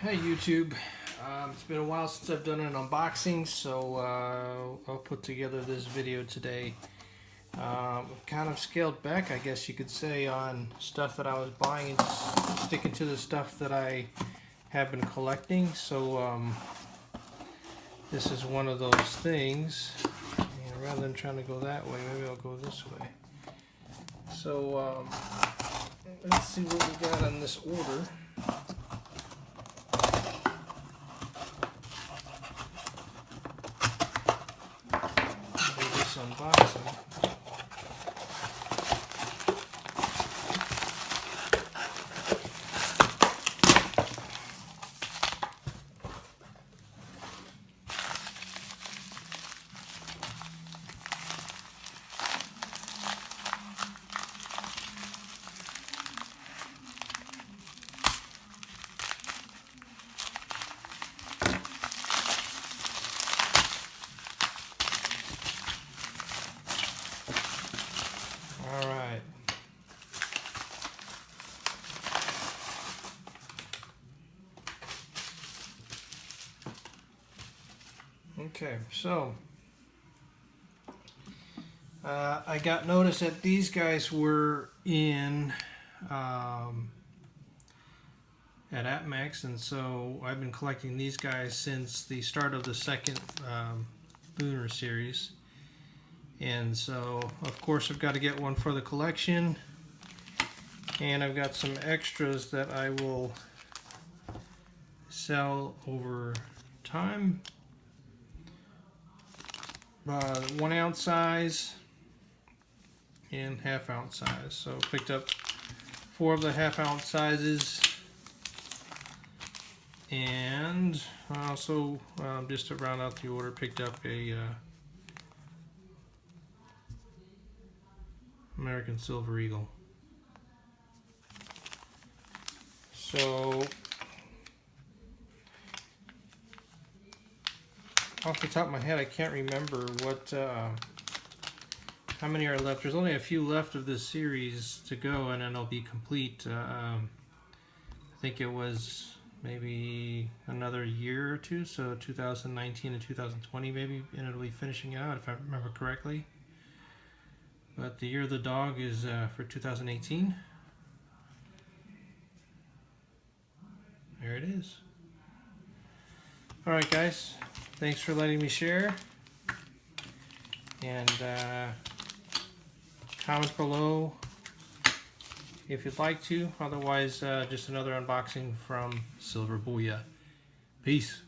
Hey YouTube, it's been a while since I've done an unboxing, so I'll put together this video today. I've kind of scaled back, I guess you could say, on stuff that I was buying and sticking to the stuff that I have been collecting. So this is one of those things, and rather than trying to go that way, maybe I'll go this way. So let's see what we got on this order. Unboxing. All right. Okay, so I got notice that these guys were in at AppMax, and so I've been collecting these guys since the start of the second Lunar series. And so, of course, I've got to get one for the collection, and I've got some extras that I will sell over time. 1 ounce size and ½ ounce size. So picked up 4 of the ½ ounce sizes, and also just to round out the order, picked up a American Silver Eagle. So off the top of my head, I can't remember what how many are left. There's only a few left of this series to go, and then it'll be complete. I think it was maybe another year or two, so 2019 and 2020 maybe, and it'll be finishing out if I remember correctly. But the year of the dog is for 2018. There it is. Alright guys, thanks for letting me share, and comment below if you'd like to. Otherwise, just another unboxing from Silver Booyah. Peace.